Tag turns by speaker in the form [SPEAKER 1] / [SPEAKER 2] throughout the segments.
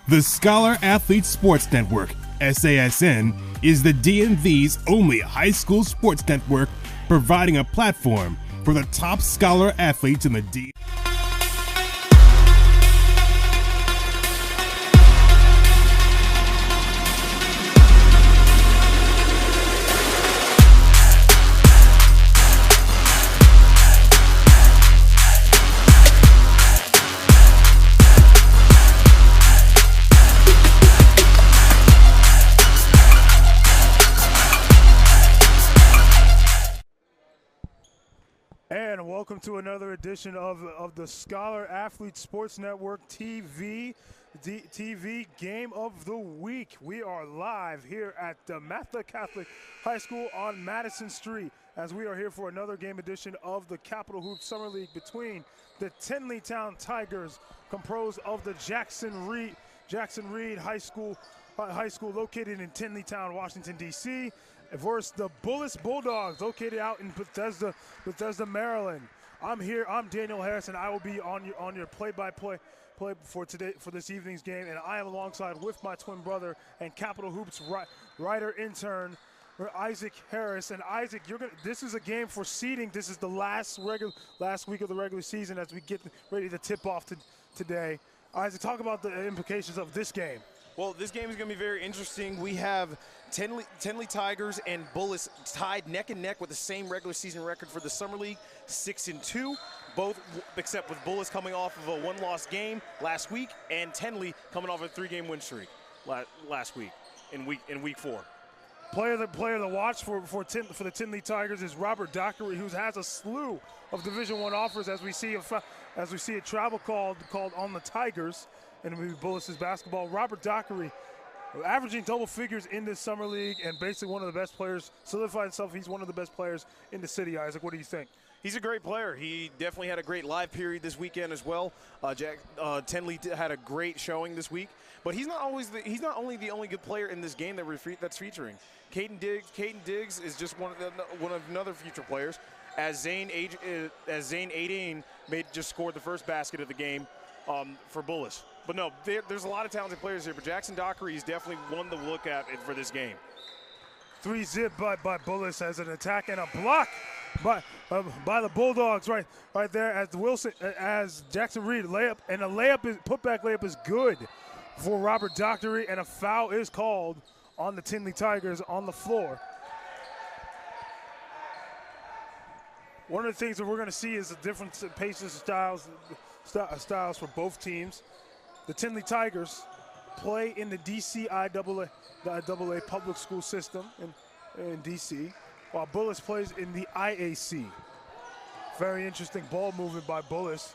[SPEAKER 1] The Scholar Athlete Sports Network, SASN, is the DMV's only high school sports network providing a platform for the top scholar athletes in the D.
[SPEAKER 2] And welcome to another edition of the Scholar Athlete Sports Network TV Game of the Week. We are live here at Dematha Catholic High School on Madison Street as we are here for another game edition of the Capital Hoops Summer League between the Tenley Town Tigers, composed of the Jackson Reed High School located in Tenley Town, Washington, D.C., versus the Bullis Bulldogs, located out in Bethesda, Maryland. I'm here. I'm Daniel Harris, and I will be on your play-by-play for this evening's game. And I am alongside with my twin brother and Capital Hoops writer intern Isaac Harris. And Isaac, this is a game for seeding. This is the last week of the regular season as we get ready to tip off today. Isaac, talk about the implications of this game.
[SPEAKER 3] Well, this game is going to be very interesting. We have Tenley Tigers and Bullis tied neck and neck with the same regular season record for the Summer League, 6-2, both except with Bullis coming off of a one-loss game last week and Tenley coming off a 3-game win streak last week in week 4.
[SPEAKER 2] Player to watch for the Tenley Tigers is Robert Dockery, who has a slew of Division I offers as we see a travel called on the Tigers. And it'll be Bullis' basketball. Robert Dockery, averaging double figures in this summer league and basically one of the best players, solidified himself. He's one of the best players in the city. Isaac, what do you think?
[SPEAKER 3] He's a great player. He definitely had a great live period this weekend as well. Tenley had a great showing this week, but he's not only the only good player in this game that's featuring. Caden Diggs is just one of another future players, as Zane Aideen just scored the first basket of the game for Bullis. But no, there's a lot of talented players here, but Jackson Dockery is definitely one to look at for this game.
[SPEAKER 2] 3-zip by Bullis as an attack and a block by the Bulldogs right there as Jackson Reed layup, and putback layup is good for Robert Dockery, and a foul is called on the Tenley Tigers on the floor. One of the things that we're going to see is the different paces and styles for both teams. The Tenley Tigers play in the DCIAA, the AA public school system in DC, while Bullis plays in the IAC. Very interesting ball movement by Bullis.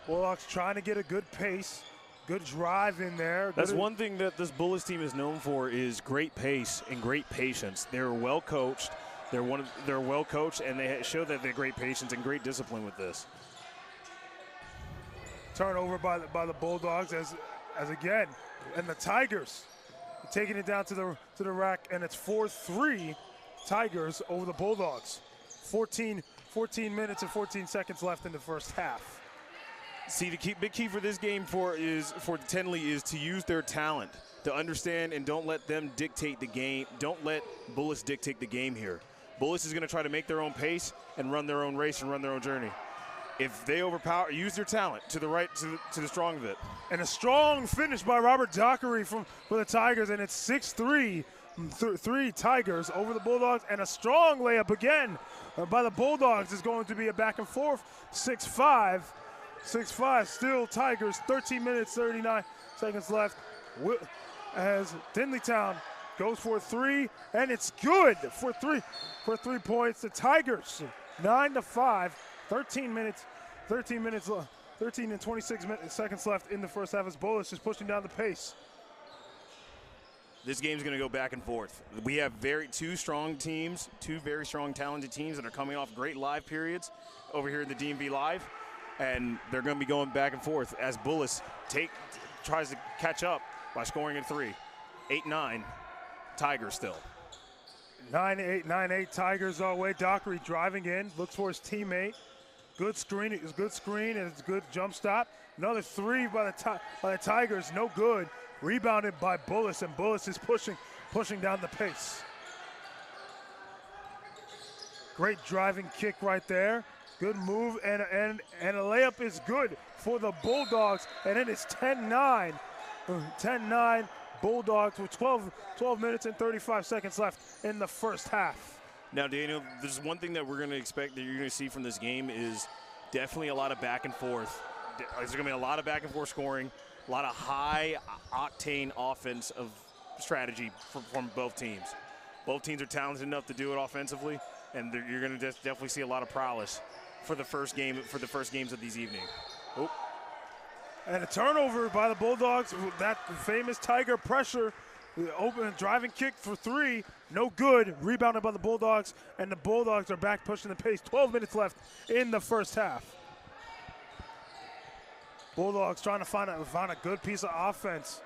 [SPEAKER 2] Bulldogs trying to get a good pace, good drive in there.
[SPEAKER 4] That's one thing that this Bullis team is known for, is great pace and great patience. They're well coached. They're well coached, and they show that they're great patience and great discipline with this.
[SPEAKER 2] Turnover by the Bulldogs as again, and the Tigers taking it down to the rack, and it's 4-3 Tigers over the Bulldogs. 14 minutes and 14 seconds left in the first half.
[SPEAKER 4] See, the big key for this game for Tenley is to use their talent, to understand and don't let them dictate the game. Don't let Bullis dictate the game here. Bullis is going to try to make their own pace and run their own race and run their own journey. If they use their talent to the right, to the strong of it.
[SPEAKER 2] And a strong finish by Robert Dockery for the Tigers, and it's 6-3, 3 Tigers over the Bulldogs, and a strong layup again by the Bulldogs is going to be a back and forth, 6-5, still Tigers, 13 minutes, 39 seconds left, as Tenley Town goes for a 3, and it's good for 3 points. The Tigers, 9-5. 13 and 26 seconds left in the first half as Bullis is pushing down the pace.
[SPEAKER 4] This game's going to go back and forth. We have two very strong, talented teams that are coming off great live periods over here in the DMV Live, and they're going to be going back and forth as Bullis tries to catch up by scoring a 3. 8-9, Tigers still.
[SPEAKER 2] 9-8 Tigers our way. Dockery driving in, looks for his teammate. Good screen, and it's a good jump stop. Another three by the Tigers, no good. Rebounded by Bullis, and Bullis is pushing down the pace. Great driving kick right there. Good move, and a layup is good for the Bulldogs, and it is 10-9. 10-9 Bulldogs with 12 minutes and 35 seconds left in the first half.
[SPEAKER 4] Now, Daniel, there's one thing that we're going to expect that you're going to see from this game is definitely a lot of back and forth. There's going to be a lot of back and forth scoring, a lot of high-octane offensive strategy from both teams. Both teams are talented enough to do it offensively, and you're going to definitely see a lot of prowess for the first games of these evening. Oh.
[SPEAKER 2] And a turnover by the Bulldogs. That famous Tiger pressure. The open driving kick for three, no good. Rebounded by the Bulldogs, and the Bulldogs are back pushing the pace. 12 minutes left in the first half. Bulldogs trying to find a good piece of offense.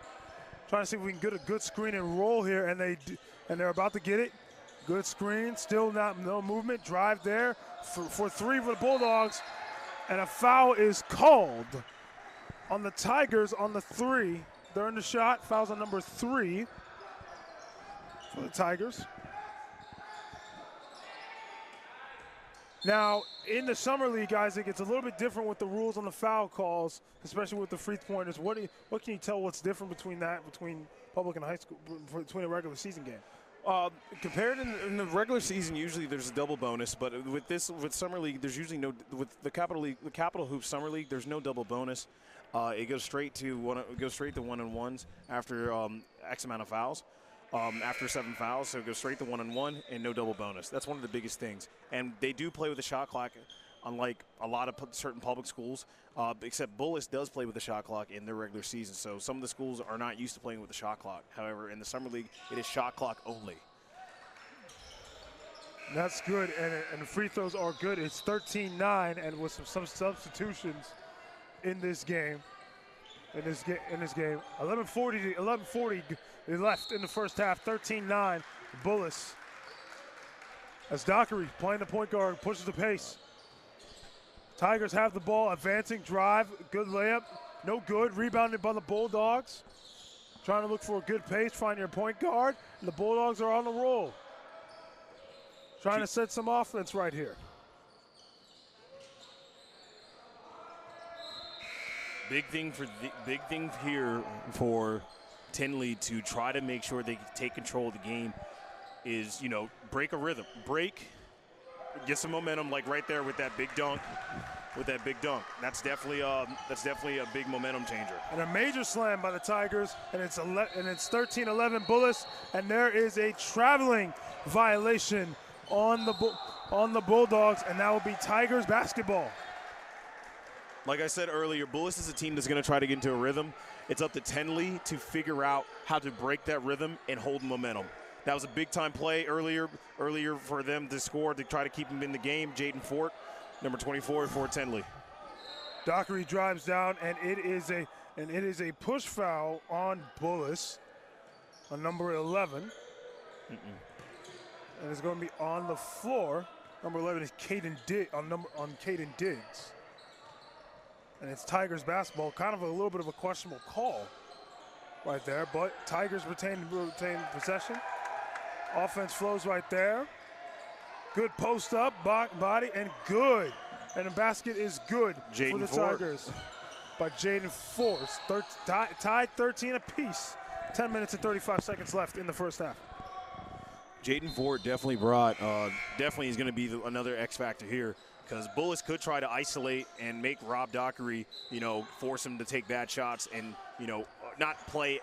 [SPEAKER 2] Trying to see if we can get a good screen and roll here, and they're about to get it. Good screen, still no movement. Drive there for three for the Bulldogs, and a foul is called on the Tigers on the three. They're in the shot. Fouls on number 3 for the Tigers. Now, in the summer league, Isaac, it's a little bit different with the rules on the foul calls, especially with the free pointers. What can you tell what's different between public and high school, between a regular season game?
[SPEAKER 4] Compared in the regular season, usually there's a double bonus, but with summer league, there's usually no. With the Capital Hoop Summer League, there's no double bonus. It goes straight to one-on-ones after X amount of fouls. After 7 fouls, so it goes straight to 1-on-1 and no double bonus. That's one of the biggest things. And they do play with the shot clock, unlike a lot of certain public schools, except Bullis does play with the shot clock in their regular season. So some of the schools are not used to playing with the shot clock. However, in the summer league, it is shot clock only.
[SPEAKER 2] That's good, and the free throws are good. It's 13-9, and with some substitutions in this game. In this game, 11:40 left in the first half. 13-9, Bullis. As Dockery playing the point guard, pushes the pace. Tigers have the ball, advancing, drive, good layup, no good. Rebounded by the Bulldogs. Trying to look for a good pace, find your point guard, and the Bulldogs are on the roll. Trying to set some offense right here.
[SPEAKER 4] Big thing here for Tenley to try to make sure they take control of the game is, break a rhythm. Get some momentum, like right there with that big dunk. That's definitely a big momentum changer.
[SPEAKER 2] And a major slam by the Tigers, and it's 13-11 Bullis, and there is a traveling violation on the Bulldogs, and that will be Tigers basketball.
[SPEAKER 4] Like I said earlier, Bullis is a team that's going to try to get into a rhythm. It's up to Tenley to figure out how to break that rhythm and hold momentum. That was a big-time play earlier for them to score to try to keep them in the game. Jaden Fort, number 24 for Tenley.
[SPEAKER 2] Dockery drives down, and it is a push foul on Bullis, on number 11. And it's going to be on the floor. Number 11 is Caden Diggs. And it's Tigers basketball, kind of a little bit of a questionable call right there, but Tigers retain possession. Offense flows right there. Good post up, body, and good. And the basket is good for the Tigers by Jaden Fort. Tied 13 apiece. 10 minutes and 35 seconds left in the first half.
[SPEAKER 4] Jaden Fort definitely is going to be another X factor here, because Bullis could try to isolate and make Rob Dockery, force him to take bad shots and, not play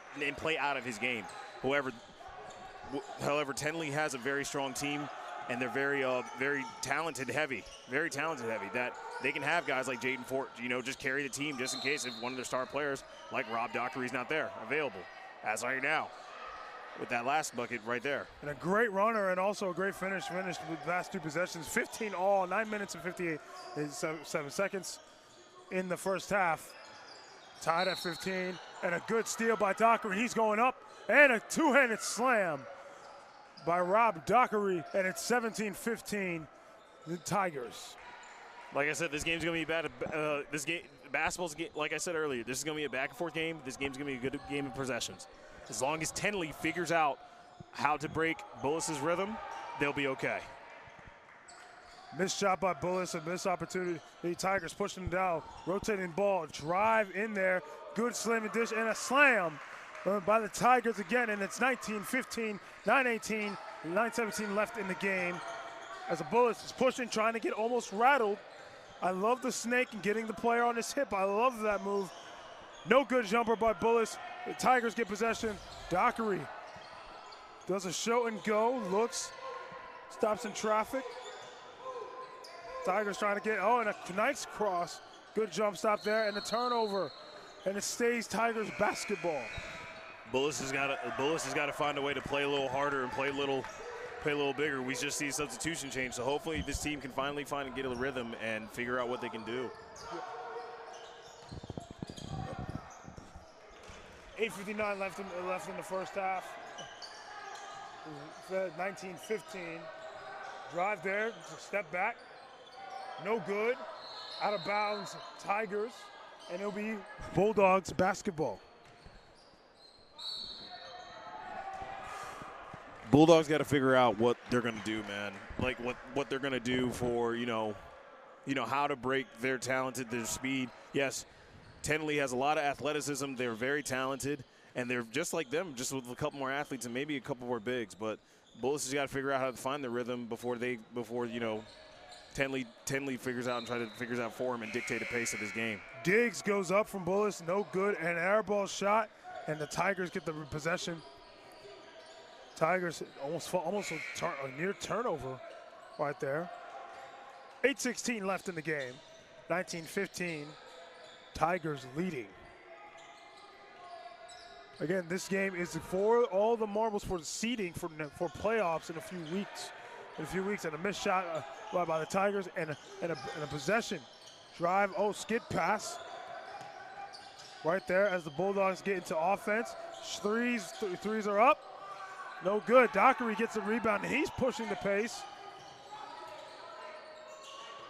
[SPEAKER 4] out of his game. However, Tenley has a very strong team, and they're very talented heavy. That they can have guys like Jaden Fort, just carry the team just in case if one of their star players like Rob Dockery's not there available, as right now, with that last bucket right there.
[SPEAKER 2] And a great runner, and also a great finish with the last 2 possessions. 15 all, 9 minutes and 57 seconds in the first half. Tied at 15, and a good steal by Dockery. He's going up, and a 2-handed slam by Rob Dockery, and it's 17-15, the Tigers.
[SPEAKER 4] Like I said, this game's going to be bad. Basketball's, like I said earlier, this is going to be a back-and-forth game. This game's going to be a good game of possessions. As long as Tenley figures out how to break Bullis' rhythm, they'll be okay.
[SPEAKER 2] Missed shot by Bullis, a missed opportunity. The Tigers pushing them down. Rotating ball, drive in there. Good slamming dish and a slam by the Tigers again. And it's 19-15, 9-18, 9-17 left in the game. As the Bullis is pushing, trying to get almost rattled. I love the snake and getting the player on his hip. I love that move. No good jumper by Bullis. The Tigers get possession. Dockery does a show and go, looks, stops in traffic. Tigers trying to get, and a nice cross. Good jump stop there, and a turnover. And it stays Tigers basketball.
[SPEAKER 4] Bullis has got to find a way to play a little harder and play a little bigger. We just see a substitution change, so hopefully this team can finally find and get a rhythm and figure out what they can do.
[SPEAKER 2] 8:59 left in the first half. 19-15. Drive there, step back. No good. Out of bounds, Tigers. And it'll be Bulldogs basketball.
[SPEAKER 4] Bulldogs got to figure out what they're going to do, man. Like what they're going to do for, how to break their speed. Yes, Tenley has a lot of athleticism. They're very talented, and they're just like them, just with a couple more athletes and maybe a couple more bigs. But Bullis has got to figure out how to find the rhythm before Tenley figures out and figures out for him and dictate the pace of his game.
[SPEAKER 2] Diggs goes up from Bullis, no good, and air ball shot, and the Tigers get the possession. Tigers almost a near turnover right there. 8:16 left in the game. 19-15, Tigers leading. Again, this game is for all the marbles for seeding for playoffs in a few weeks. And a missed shot by the Tigers and a possession. Drive, skid pass. Right there as the Bulldogs get into offense. Threes are up. No good. Dockery gets a rebound, and he's pushing the pace.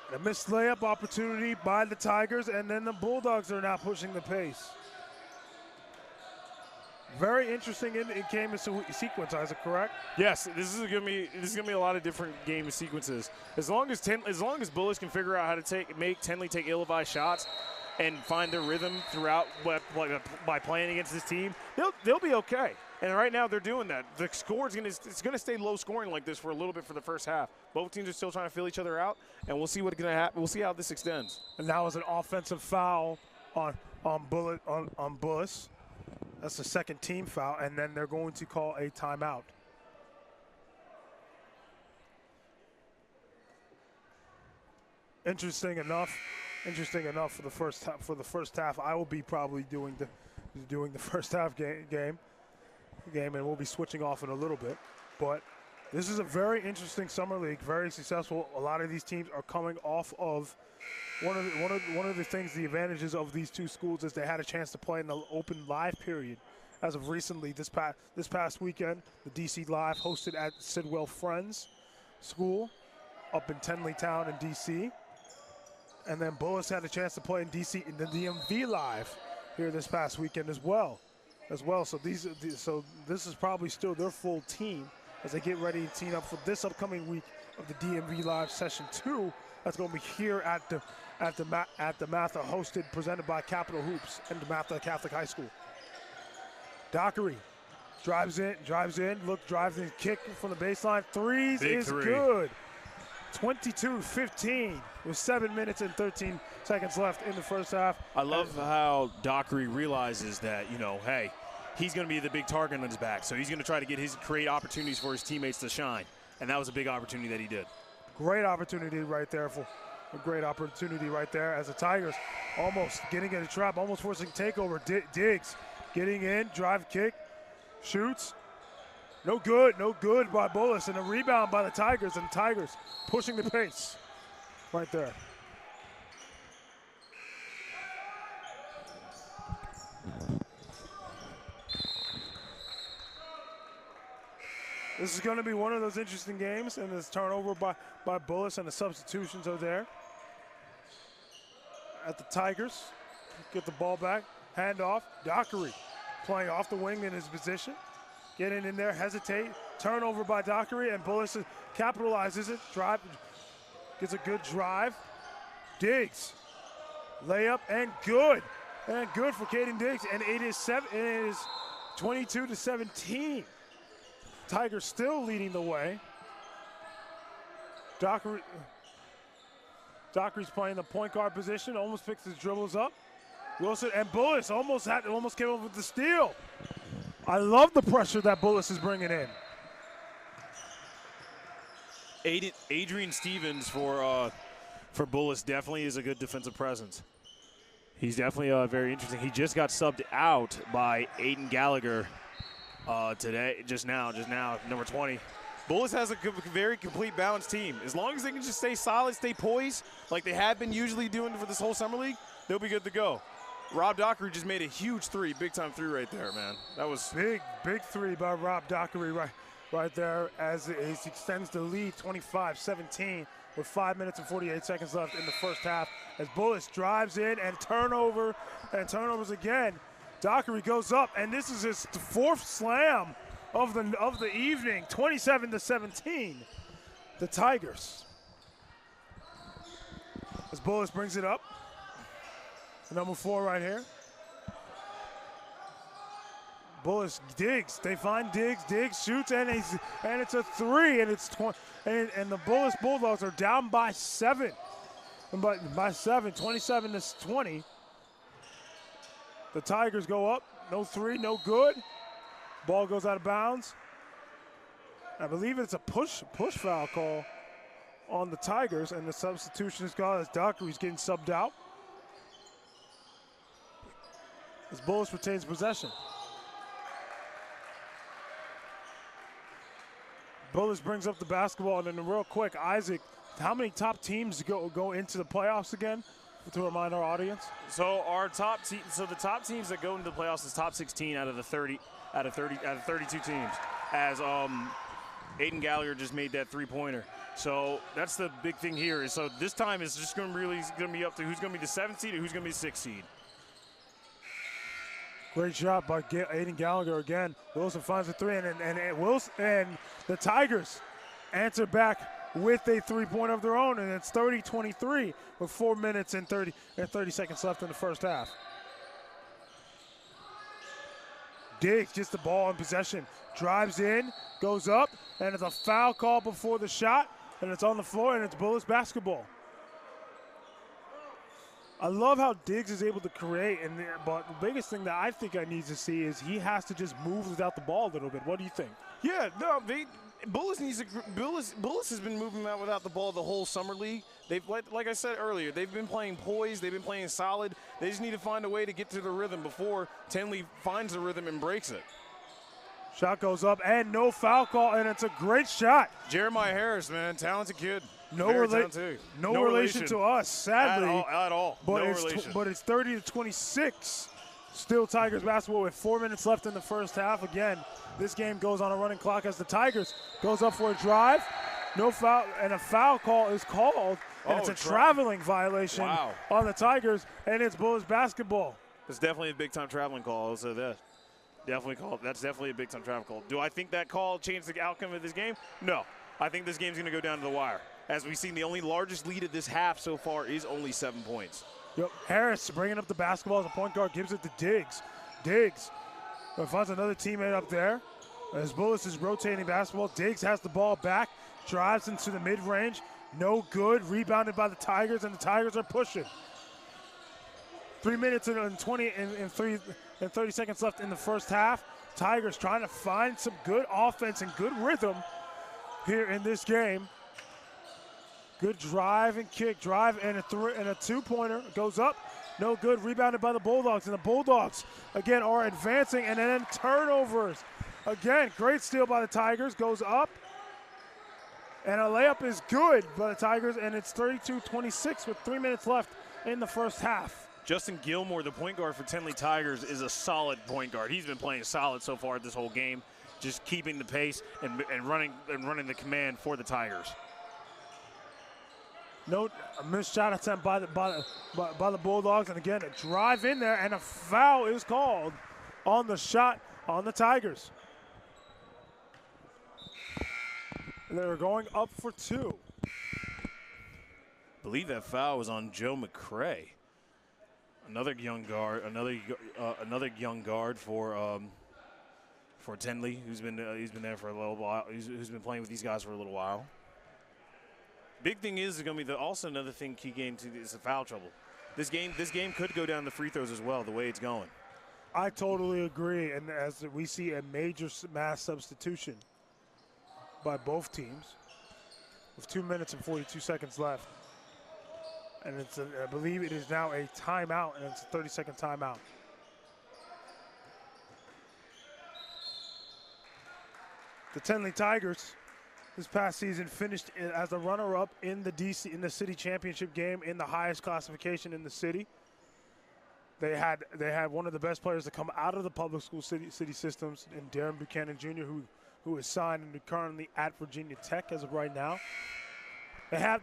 [SPEAKER 2] And a missed layup opportunity by the Tigers, and then the Bulldogs are now pushing the pace. Very interesting in game sequence, Isaac, correct?
[SPEAKER 4] Yes, this is gonna be a lot of different game sequences. As long as Bullis can figure out how to make Tenley take ill-advised shots and find their rhythm throughout by playing against this team, they'll be okay. And right now they're doing that. The score it's gonna stay low scoring like this for a little bit for the first half. Both teams are still trying to feel each other out, and we'll see what's gonna happen. We'll see how this extends.
[SPEAKER 2] And now is an offensive foul on Bullis. That's the second team foul, and then they're going to call a timeout. Interesting enough for the first half. I will be probably doing the first half game, and we'll be switching off in a little bit. But this is a very interesting summer league, very successful. A lot of these teams are coming off of one of the things, the advantages of these two schools is they had a chance to play in the open live period. As of recently, this past weekend, the DC Live hosted at Sidwell Friends School up in Tenley Town in DC. And then Bullis had a chance to play in DC in the DMV Live here this past weekend as well. So this is probably still their full team as they get ready to team up for this upcoming week of the DMV Live Session 2. That's going to be here at Dematha, presented by Capital Hoops and Dematha Catholic High School. Dockery drives in, drives in, kick from the baseline. Threes is good. 22-15 with 7 minutes and 13 seconds left in the first half.
[SPEAKER 4] I love how Dockery realizes that, hey, he's going to be the big target on his back, so he's going to try to create opportunities for his teammates to shine, and that was a big opportunity that he did.
[SPEAKER 2] Great opportunity right there as the Tigers almost getting in a trap, almost forcing takeover. Diggs getting in, drive kick, shoots. No good by Bullis, and a rebound by the Tigers, and Tigers pushing the pace right there. This is going to be one of those interesting games, and this turnover by Bullis, and the substitutions are there. at the Tigers. Get the ball back, hand off. Dockery playing off the wing in his position. Getting in there, hesitate. Turnover by Dockery, and Bullis capitalizes it. Drive, gets a good drive. Diggs, layup, and good. And good for Caden Diggs, and it is 22-17. Tigers still leading the way. Dockery's playing the point guard position, almost picks his dribbles up. Wilson and Bullis almost came up with the steal. I love the pressure that Bullis is bringing in.
[SPEAKER 4] Adrian Stevens for Bullis definitely is a good defensive presence. He's definitely very interesting. He just got subbed out by Aiden Gallagher today, just now, number 20.
[SPEAKER 3] Bullis has a very complete, balanced team. As long as they can just stay solid, stay poised, like they have been usually doing for this whole summer league, they'll be good to go. Rob Dockery just made a huge three, big-time three right there, man. That was
[SPEAKER 2] big three by Rob Dockery right there as he extends the lead 25-17 with 5 minutes and 48 seconds left in the first half as Bullis drives in and turnovers again. Dockery goes up, and this is his fourth slam of the evening, 27-17. The Tigers. As Bullis brings it up. Number 4 right here. Bullis, Diggs. They find Diggs. Diggs shoots, and it's a three, and it's and the Bullis Bulldogs are down by 7. By 7, 27-20. The Tigers go up. No three, no good. Ball goes out of bounds. I believe it's a push foul call on the Tigers, and the substitution is called as Dockery's getting subbed out. As Bullis retains possession. Bullis brings up the basketball, and then real quick, Isaac, how many top teams go into the playoffs again? To remind our audience.
[SPEAKER 4] So the top teams that go into the playoffs is top 16 out of 32 teams. As Aiden Gallagher just made that three-pointer. So that's the big thing here. So this time it's just going to be up to who's going to be the 7th seed or who's going to be the 6th seed.
[SPEAKER 2] Great shot by Aiden Gallagher again. Wilson finds a three, and the Tigers answer back with a three-pointer of their own, and it's 30-23 with 4 minutes and 30 seconds left in the first half. Diggs gets the ball in possession, drives in, goes up, and it's a foul call before the shot, and it's on the floor, and it's Bullis basketball. I love how Diggs is able to create, but the biggest thing that I think I need to see is he has to just move without the ball a little bit. What do you think?
[SPEAKER 3] Yeah, no, Bullis has been moving out without the ball the whole summer league. They've, like I said earlier, they've been playing poised. They've been playing solid. They just need to find a way to get to the rhythm before Tenley finds the rhythm and breaks it.
[SPEAKER 2] Shot goes up, and no foul call, and it's a great shot.
[SPEAKER 3] Jeremiah Harris, man, talented kid.
[SPEAKER 2] No relation to us, sadly.
[SPEAKER 3] At all.
[SPEAKER 2] But it's 30-26. Still Tigers basketball with 4 minutes left in the first half. Again, this game goes on a running clock as the Tigers goes up for a drive. No foul, and a foul call is called. And it's a traveling violation on the Tigers, and it's Bullis basketball.
[SPEAKER 4] It's definitely a big-time traveling call. So that's definitely a big-time travel call. Do I think that call changed the outcome of this game? No. I think this game's going to go down to the wire. As we've seen, the only largest lead of this half so far is only 7 points.
[SPEAKER 2] Yep. Harris bringing up the basketball as a point guard, gives it to Diggs. Diggs finds another teammate up there. As Bullis is rotating basketball, Diggs has the ball back, drives into the mid-range. No good. Rebounded by the Tigers, and the Tigers are pushing. 3 minutes and 30 seconds left in the first half. Tigers trying to find some good offense and good rhythm here in this game. Good drive and kick, and a two-pointer goes up. No good. Rebounded by the Bulldogs, and the Bulldogs again are advancing, and then turnovers. Again, great steal by the Tigers, goes up, and a layup is good by the Tigers, and it's 32-26 with 3 minutes left in the first half.
[SPEAKER 4] Justin Gilmore, the point guard for Tenley Tigers, is a solid point guard. He's been playing solid so far this whole game, just keeping the pace and running the command for the Tigers.
[SPEAKER 2] No, a missed shot attempt by the Bulldogs, and again a drive in there, and a foul is called on the shot on the Tigers. They're going up for 2.
[SPEAKER 4] I believe that foul was on Joe McCray, another young guard, another young guard for Tenley, who's been there for a little while, who's been playing with these guys for a little while. Big thing is going to be also another thing key game to is the foul trouble. This game could go down to free throws as well, the way it's going.
[SPEAKER 2] I totally agree, and as we see a major mass substitution by both teams with 2 minutes and 42 seconds left, and I believe it is now a timeout, and it's a 30-second timeout. The Tenley Tigers this past season finished as the runner-up in the city championship game in the highest classification in the city. They had one of the best players to come out of the public school city systems in Darren Buchanan Jr., who is signed and currently at Virginia Tech as of right now.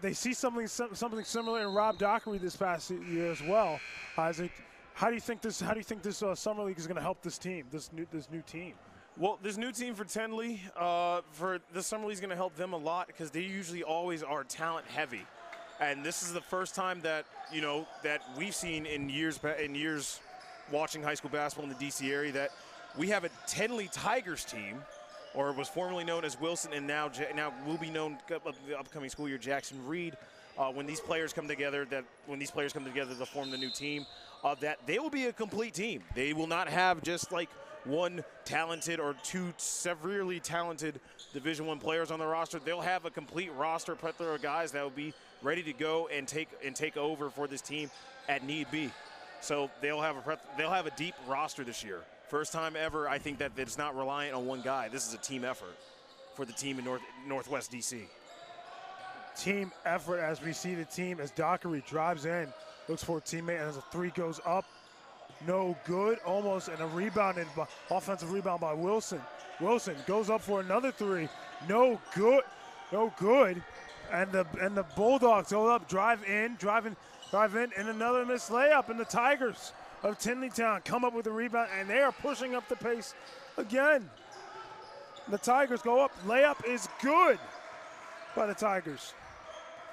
[SPEAKER 2] They see something similar in Rob Dockery this past year as well. Isaac, how do you think this summer league is going to help this team, this new team?
[SPEAKER 4] Well, this new team for Tenley, for the summer league is going to help them a lot because they usually always are talent heavy, and this is the first time that that we've seen in years watching high school basketball in the DC area that we have a Tenley Tigers team, or was formerly known as Wilson, and now will be known the upcoming school year Jackson Reed. When these players come together, to form the new team, that they will be a complete team. They will not have just like one talented or two severely talented Division I players on the roster. They'll have a complete roster plethora of guys that will be ready to go and take over for this team at need be. So they'll have a deep roster this year. First time ever, I think, that it's not reliant on one guy. This is a team effort for the team in Northwest DC.
[SPEAKER 2] Team effort as we see the team as Dockery drives in, looks for a teammate, and as a 3 goes up. No good, almost, and offensive rebound by Wilson. Wilson goes up for another 3. No good, and the Bulldogs go up, drive in, and another missed layup, and the Tigers of Tenleytown come up with a rebound, and they are pushing up the pace again. The Tigers go up, layup is good by the Tigers,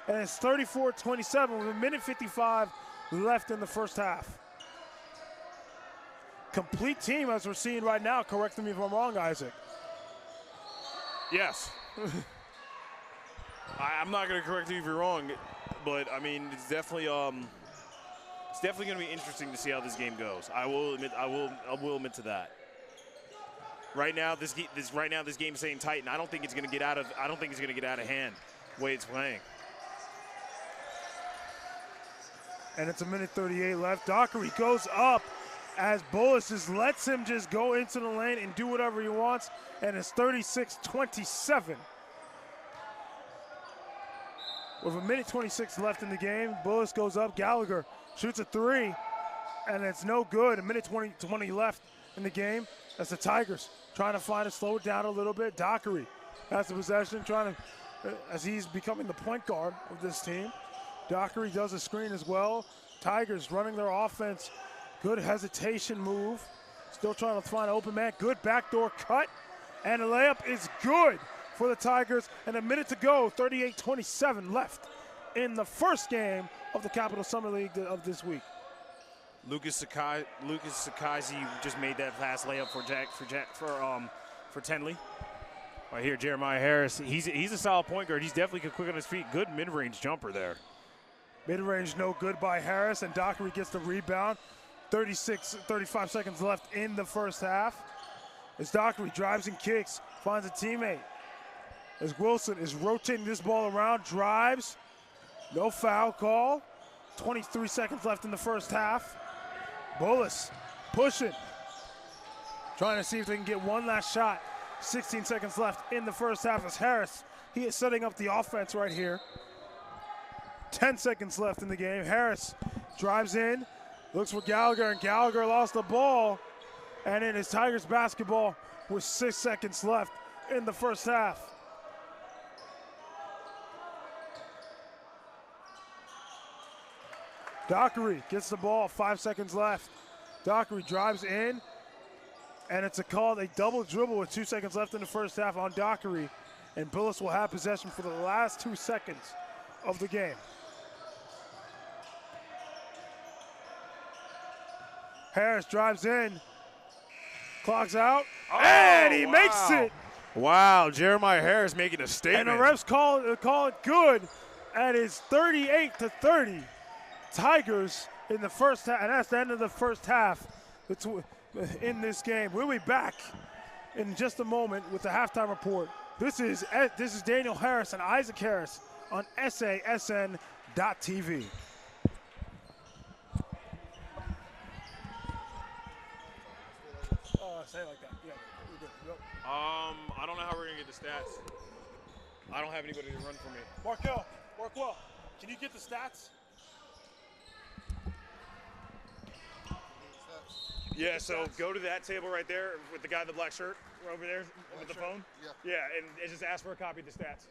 [SPEAKER 2] and it's 34-27 with 1:55 left in the first half. Complete team as we're seeing right now. Correct me if I'm wrong, Isaac.
[SPEAKER 4] Yes. I'm not going to correct you if you're wrong, but I mean it's definitely going to be interesting to see how this game goes. I will admit to that. Right now, this game is staying tight, and I don't think it's going to get out of hand the way it's playing.
[SPEAKER 2] And it's 1:38 left. Dockery goes up as Bullis lets him just go into the lane and do whatever he wants, and it's 36-27. With 1:26 left in the game, Bullis goes up. Gallagher shoots a 3, and it's no good. 1:20 left in the game. That's the Tigers trying to slow it down a little bit. Dockery has the possession, as he's becoming the point guard of this team. Dockery does a screen as well. Tigers running their offense. Good hesitation move. Still trying to find an open man. Good backdoor cut. And the layup is good for the Tigers. And a minute to go, 38-27 left in the first game of the Capital Summer League of this week.
[SPEAKER 4] Lucas Sakaisi just made that fast layup for Tenley. Right here, Jeremiah Harris. He's a solid point guard. He's definitely quick on his feet. Good mid-range jumper there.
[SPEAKER 2] Mid-range no good by Harris, and Dockery gets the rebound. 35 seconds left in the first half. As Dockery drives and kicks, finds a teammate. As Wilson is rotating this ball around, drives. No foul call. 23 seconds left in the first half. Bullis pushing. Trying to see if they can get one last shot. 16 seconds left in the first half as Harris, he is setting up the offense right here. 10 seconds left in the game. Harris drives in, looks for Gallagher, and Gallagher lost the ball. And it is Tigers basketball with 6 seconds left in the first half. Dockery gets the ball, 5 seconds left. Dockery drives in, and it's called a double dribble with 2 seconds left in the first half on Dockery, and Bullis will have possession for the last 2 seconds of the game. Harris drives in, clocks out, and he makes it.
[SPEAKER 4] Wow, Jeremiah Harris making a statement.
[SPEAKER 2] And the refs call it good, and it's 38-30. Tigers in the first half, and that's the end of the first half in this game. We'll be back in just a moment with the halftime report. This is Daniel Harris and Isaac Harris on SASN.TV. Say it like that. Yeah, we're good. Yep.
[SPEAKER 4] I don't know how we're gonna get the stats. I don't have anybody to run for me.
[SPEAKER 2] Markwell, can you get the stats?
[SPEAKER 4] Yeah, so go to that table right there with the guy in the black shirt over there with the phone. Yeah, and just ask for a copy of the stats.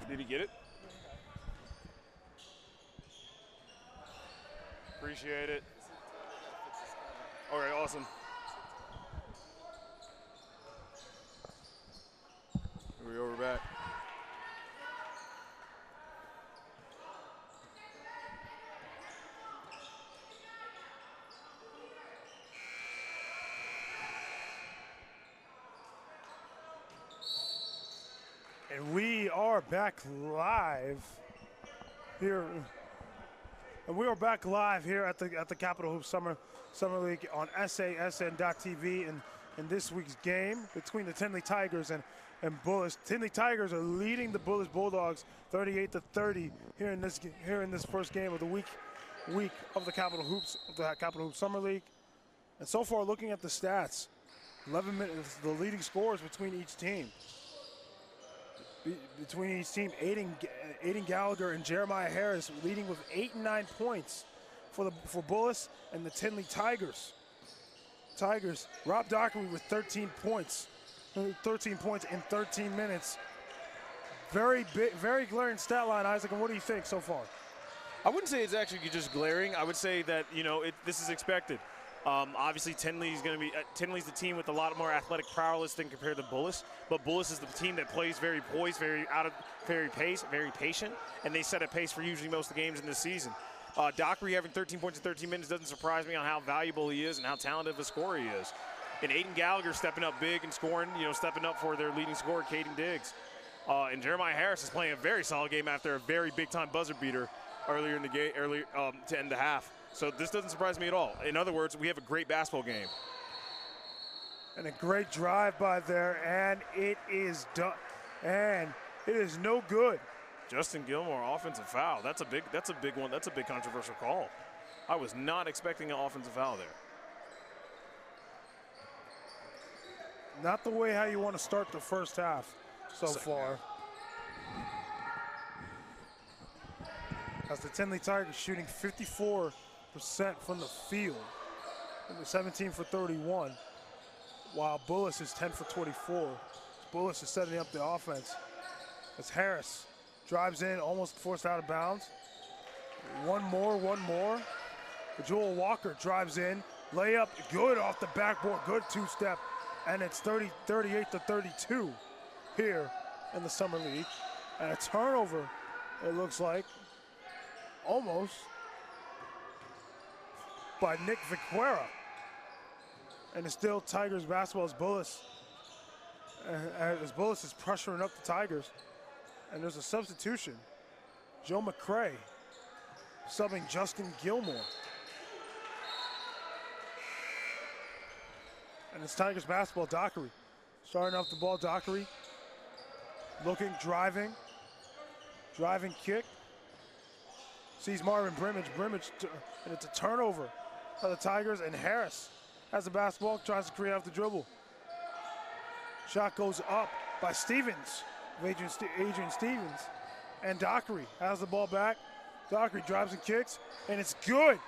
[SPEAKER 4] Did he get it? Appreciate it. All right, awesome. Here we go, we're back.
[SPEAKER 2] And we are back live here. And we are back live here at the Capital Hoops Summer League on SASN.TV in this week's game between the Tenley Tigers and Bullis. Tenley Tigers are leading the Bullis Bulldogs 38-30 here in this first game of the week of the Capital Hoops Summer League. And so far, looking at the stats, 11 minutes, the leading scorers between each team. Aiden Gallagher and Jeremiah Harris leading with 8 and 9 points for Bullis and the Tenley Tigers. Rob Dockery with 13 points in 13 minutes. Very glaring stat line, Isaac. And what do you think so far?
[SPEAKER 4] I wouldn't say it's actually just glaring. I would say that this is expected. Obviously, Tenley's the team with a lot more athletic prowess than compared to Bullis. But Bullis is the team that plays very poised, very patient, and they set a pace for usually most of the games in this season. Dockery having 13 points in 13 minutes doesn't surprise me on how valuable he is and how talented of a scorer he is. And Aiden Gallagher stepping up big and scoring, stepping up for their leading scorer, Caden Diggs. And Jeremiah Harris is playing a very solid game after a very big-time buzzer beater earlier in the game, to end the half. So this doesn't surprise me at all. In other words, we have a great basketball game.
[SPEAKER 2] And a great drive by there, and it is done. And it is no good.
[SPEAKER 4] Justin Gilmore, offensive foul. That's a big one. That's a big controversial call. I was not expecting an offensive foul there.
[SPEAKER 2] Not the way how you want to start the first half so far. As the Tenley Tigers shooting 54% from the field, and they're 17 for 31, while Bullis is 10 for 24. Bullis is setting up the offense as Harris drives in, almost forced out of bounds. One more. Joel Walker drives in, layup, good off the backboard, good two-step, and it's 38 to 32 here in the Summer League. And a turnover, it looks like, almost, by Nick Viquera. And it's still Tigers basketball as Bullis. As Bullis is pressuring up the Tigers. And there's a substitution. Joe McCray subbing Justin Gilmore. And it's Tigers basketball, Dockery. Starting off the ball, Dockery. Looking, driving kick. Sees Marvin Brimage, and it's a turnover by the Tigers, and Harris has the basketball, tries to create off the dribble. Shot goes up by Stevens, Adrian Stevens, and Dockery has the ball back. Dockery drives and kicks, and it's good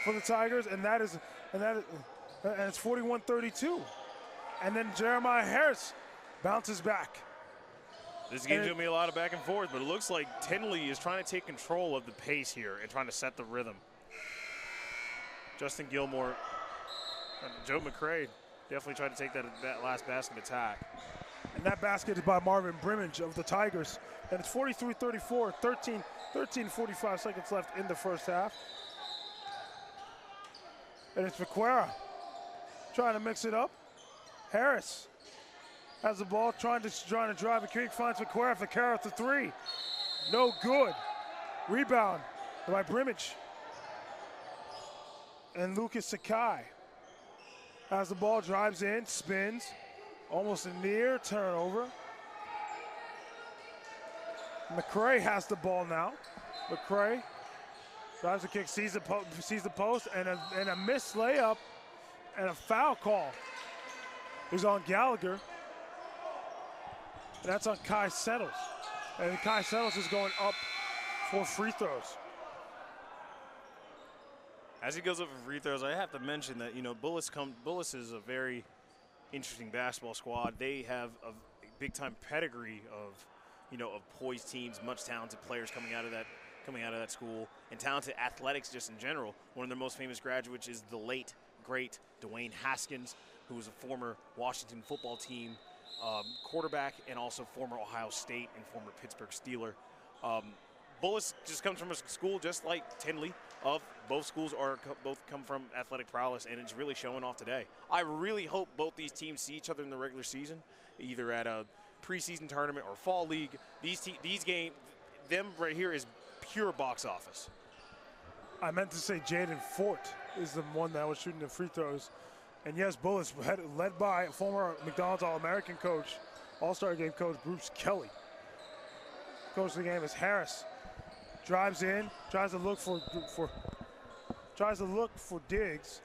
[SPEAKER 2] for the Tigers, and it's 41-32. And then Jeremiah Harris bounces back.
[SPEAKER 4] This game's gonna be a lot of back and forth, but it looks like Tenley is trying to take control of the pace here and trying to set the rhythm. Justin Gilmore, Joe McCray definitely tried to take that last basket attack.
[SPEAKER 2] And that basket is by Marvin Brimage of the Tigers. And it's 43-34, 13:45 seconds left in the first half. And it's Viquera trying to mix it up. Harris has the ball, trying to drive a kick, finds Viquera. Viquera for three. No good. Rebound by Brimage. And Lucas Sakai has the ball, drives in, spins. Almost a near turnover. McCray has the ball now. McCray drives the kick, sees the post, and a missed layup, and a foul call is on Gallagher. And that's on Kai Settles. And Kai Settles is going up for free throws.
[SPEAKER 4] As he goes up for free throws, I have to mention that, Bullis is a very interesting basketball squad. They have a big-time pedigree of poised teams, much talented players coming out of that school, and talented athletics just in general. One of their most famous graduates is the late, great Dwayne Haskins, who was a former Washington football team quarterback and also former Ohio State and former Pittsburgh Steeler. Bullis just comes from a school just like Tenley. Both schools both come from athletic prowess, and it's really showing off today. I really hope both these teams see each other in the regular season, either at a preseason tournament or fall league. These games, them right here is pure box office.
[SPEAKER 2] I meant to say Jaden Fort is the one that was shooting the free throws. And yes, Bullis led by former McDonald's All-American coach, All-Star game coach Bruce Kelly. Coach of the game is Harris. Drives in, tries to look for Diggs,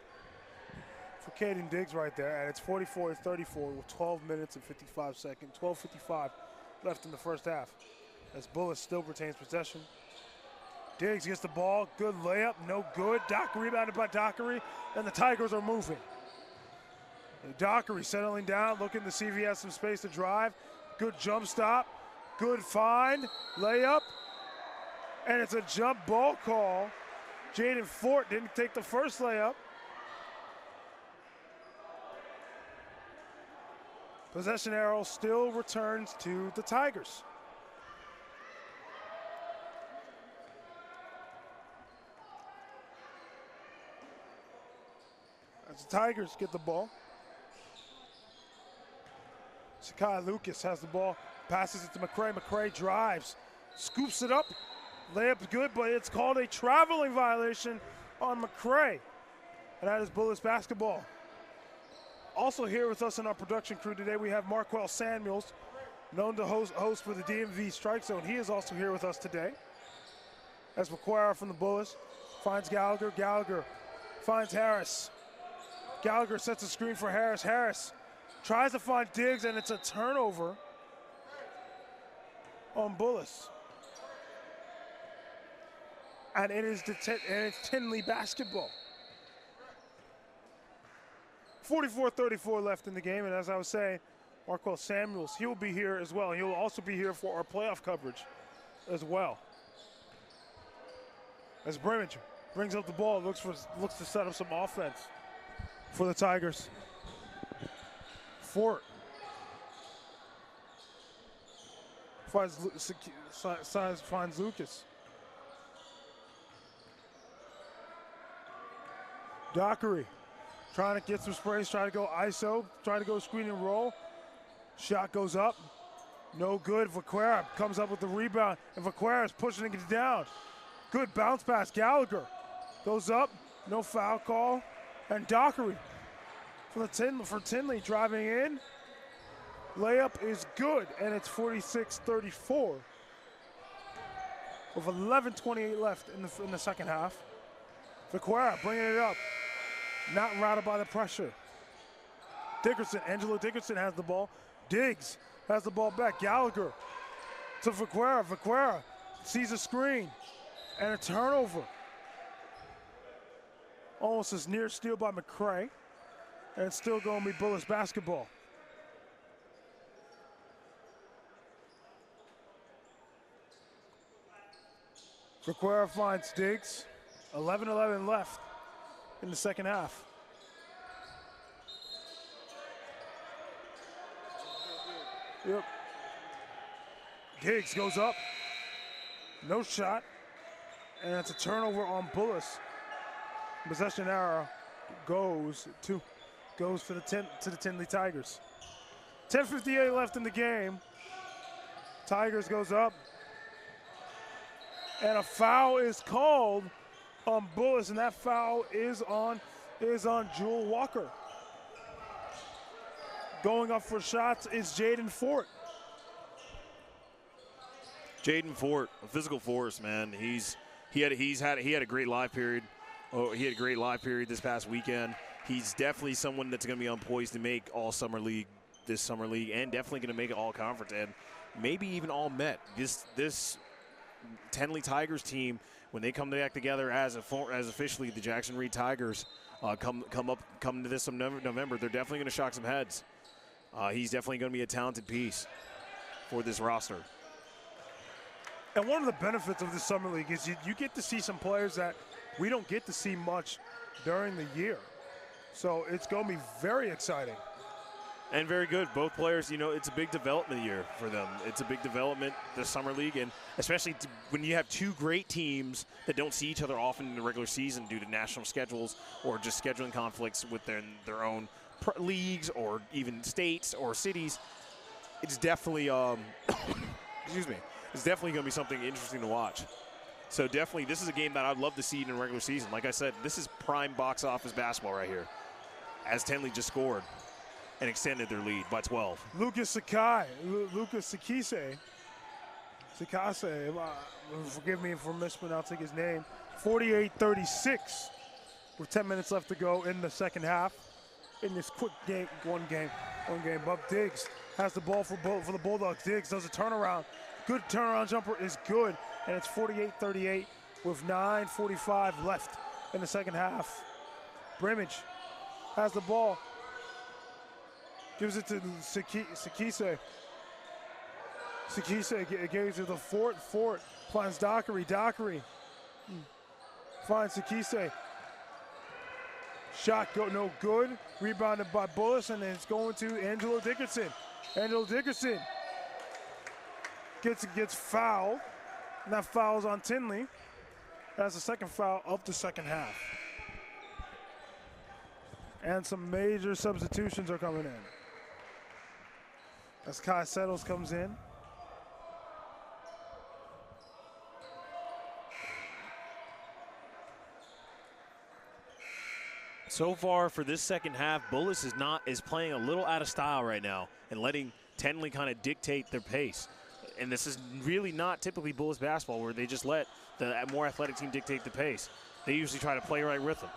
[SPEAKER 2] for Caden Diggs right there, and it's 44-34 with 12 minutes and 55 seconds, 12:55 left in the first half. As Bullis still retains possession. Diggs gets the ball, good layup, no good. Dockery rebounded by Dockery, and the Tigers are moving. And Dockery settling down, looking to see if he has some space to drive. Good jump stop, good find, layup. And it's a jump ball call. Jaden Fort didn't take the first layup. Possession arrow still returns to the Tigers. As the Tigers get the ball. Kai Lucas has the ball, passes it to McCray. McCray drives, scoops it up. Layup's good, but it's called a traveling violation on McCray. And that is Bullis basketball. Also here with us in our production crew today, we have Marquel Samuels, known to host for the DMV Strike Zone. He is also here with us today. As McQuarrie from the Bullis finds Gallagher. Gallagher finds Harris. Gallagher sets a screen for Harris. Harris tries to find Diggs, and it's a turnover on Bullis. And it is it's Tenley basketball. 44-34 left in the game, and as I was saying, Marquel Samuels, he'll be here as well. He'll also be here for our playoff coverage as well. As Brimage brings up the ball, looks to set up some offense for the Tigers. Fort finds Lucas. Dockery trying to get some sprays, trying to go ISO, trying to go screen and roll. Shot goes up, no good. Vaquera comes up with the rebound, and Vaquera is pushing it down. Good bounce pass. Gallagher goes up, no foul call. And Dockery for Tenley driving in. Layup is good, and it's 46-34 with 11:28 left in the second half. Vaquera bringing it up, not routed by the pressure. Dickerson, Angelo Dickerson has the ball. Diggs has the ball back. Gallagher to Vaquera. Vaquera sees a screen and a turnover. Almost as near steal by McCray. And it's still going to be Bullis basketball. Vaquera finds Diggs. 11-11 left in the second half. Yep. Diggs goes up. No shot. And it's a turnover on Bullis. Possession arrow goes to the Tenley Tigers. 10:58 left in the game. Tigers goes up. And a foul is called on Bullis, and that foul is on Jewel Walker. Going up for shots is Jaden Fort.
[SPEAKER 4] Jaden Fort, a physical force, man. He had a great live period. Oh, he had a great live period this past weekend. He's definitely someone that's going to be on poised to make all summer league this summer league, and definitely going to make it all conference and maybe even all Met. This Tenley Tigers team, when they come back together as officially the Jackson Reed Tigers, come to this November, they're definitely going to shock some heads. He's definitely going to be a talented piece for this roster.
[SPEAKER 2] And one of the benefits of the summer league is you get to see some players that we don't get to see much during the year. So it's going to be very exciting.
[SPEAKER 4] And very good. Both players, it's a big development year for them. It's a big development, the summer league, and especially when you have two great teams that don't see each other often in the regular season due to national schedules or just scheduling conflicts within their own leagues or even states or cities. It's definitely, excuse me, it's definitely going to be something interesting to watch. So definitely, this is a game that I'd love to see in a regular season. Like I said, this is prime box office basketball right here, as Tenley just scored and extended their lead by 12.
[SPEAKER 2] Lucas Sakise, forgive me for mispronouncing his name, 48-36 with 10 minutes left to go in the second half. In this quick game, one game. Bob Diggs has the ball for the Bulldogs. Diggs does a turnaround. Good turnaround jumper is good, and it's 48-38 with 9:45 left in the second half. Brimage has the ball. Gives it to Sakise. Sakise gives it to Fort. Fort finds Dockery. Dockery finds Sakise. Shot no good. Rebounded by Bullis, and then it's going to Angelo Dickerson. Angelo Dickerson gets fouled, and that foul's on Tenley. That's the second foul of the second half. And some major substitutions are coming in. as Kai Settles comes in.
[SPEAKER 4] So far for this second half, Bullis is playing a little out of style right now and letting Tenley kind of dictate their pace. And this is really not typically Bullis basketball, where they just let the more athletic team dictate the pace. They usually try to play right with them.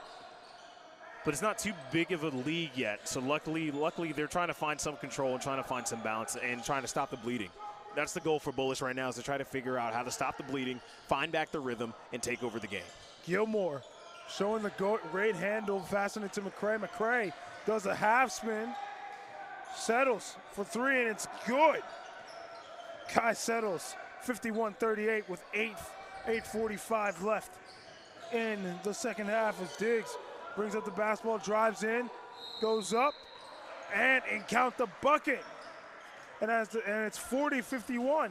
[SPEAKER 4] But it's not too big of a league yet, so luckily they're trying to find some control and trying to find some balance and trying to stop the bleeding. That's the goal for Bullis right now, is to try to figure out how to stop the bleeding, find back the rhythm, and take over the game.
[SPEAKER 2] Gilmore showing the great handle, fastening to McCray. McCray does a half spin, settles for three, and it's good. Kai settles 51-38 with 8:45 left in the second half as Diggs brings up the basketball, drives in, goes up, and count the bucket. And it's 40-51.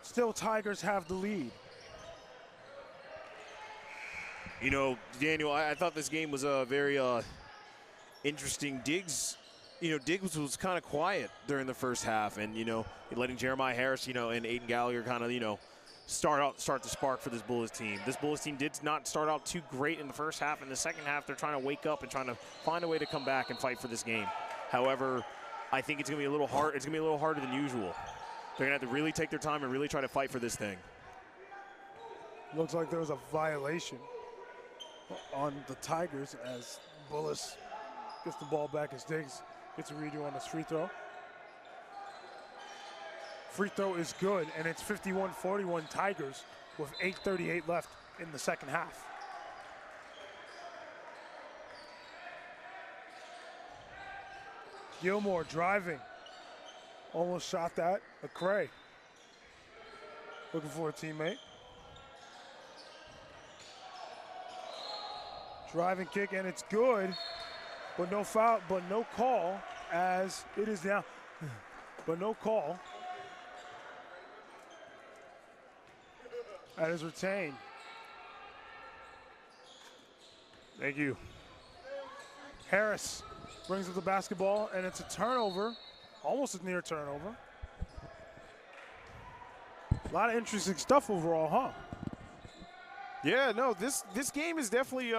[SPEAKER 2] Still, Tigers have the lead.
[SPEAKER 4] You know, Daniel, I thought this game was a very interesting. Diggs was kind of quiet during the first half, and letting Jeremiah Harris, and Aiden Gallagher kind of, start the spark for this Bullis team. This Bullis team did not start out too great in the first half. In the second half, they're trying to wake up and trying to find a way to come back and fight for this game. However, I think it's going to be a little hard. It's going to be a little harder than usual. They're going to have to really take their time and really try to fight for this thing.
[SPEAKER 2] Looks like there was a violation on the Tigers as Bullis gets the ball back as Diggs gets a redo on his free throw. Free throw is good, and it's 51-41 Tigers with 8:38 left in the second half. Gilmore driving. Almost shot that. McCray looking for a teammate. Driving kick, and it's good, but no foul, but no call as it is now. But no call. That is retained. Thank you. Harris brings up the basketball, and it's a turnover, almost a near turnover. A lot of interesting stuff overall, huh?
[SPEAKER 3] Yeah, no, this game is definitely,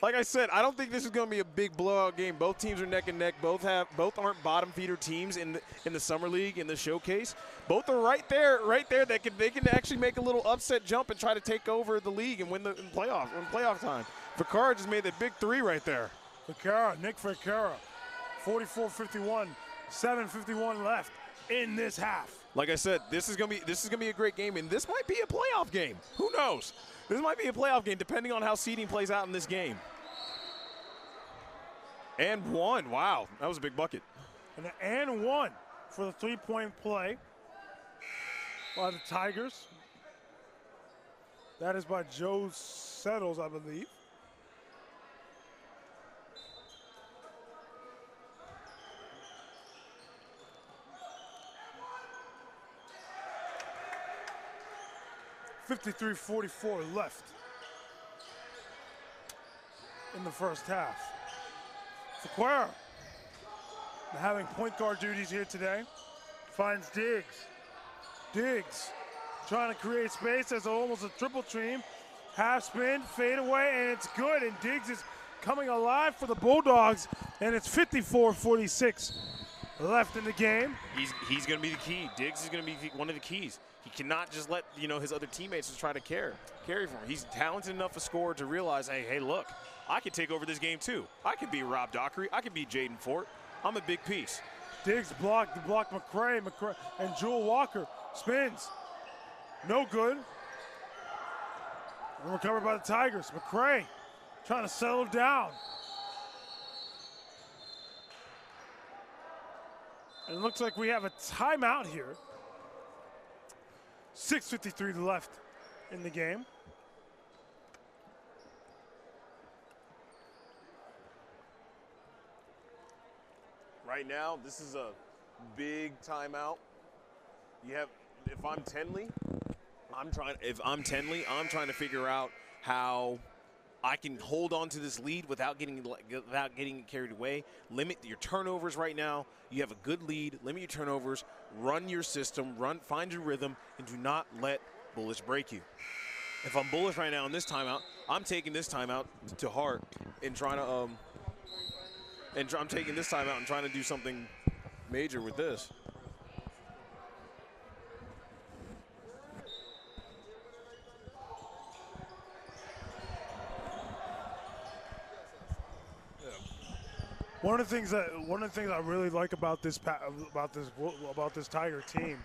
[SPEAKER 3] like I said, I don't think this is going to be a big blowout game. Both teams are neck and neck. Both aren't bottom feeder teams in the summer league, in the showcase. Both are right there. They can actually make a little upset jump and try to take over the league and win the playoff time. Vaccaro just made that big three right there.
[SPEAKER 2] Nick Vaccaro, 44-51, 7:51 left in this half.
[SPEAKER 3] Like I said, this is gonna be a great game, and this might be a playoff game. Who knows? This might be a playoff game depending on how seeding plays out in this game. And one, wow, that was a big bucket.
[SPEAKER 2] And one for the three-point play by the Tigers. That is by Joe Settles, I believe. .53-44 left in the first half. Vaccaro having point guard duties here today. Finds Diggs. Diggs trying to create space. There's almost a triple team. Half spin, fade away, and it's good. And Diggs is coming alive for the Bulldogs, and it's 54-46 left in the game.
[SPEAKER 4] He's going to be the key. Diggs is going to be one of the keys. He cannot just let his other teammates just try to carry for him. He's talented enough a scorer to realize, hey, look, I can take over this game too. I can be Rob Dockery. I can be Jaden Fort. I'm a big piece.
[SPEAKER 2] Diggs blocked McCray, and Jewel Walker spins. No good. And recovered by the Tigers. McCray trying to settle down. And it looks like we have a timeout here. 6:53 left in the game.
[SPEAKER 3] Right now, this is a big timeout. If I'm Tenley, I'm trying to figure out how I can hold on to this lead without getting carried away. Limit your turnovers right now. You have a good lead. Limit your turnovers. Run your system. Find your rhythm, and do not let Bullis break you. If I'm Bullis right now in this timeout, I'm taking this timeout to heart and trying to I'm taking this timeout and trying to do something major with this.
[SPEAKER 2] One of the things I really like about this Tiger team,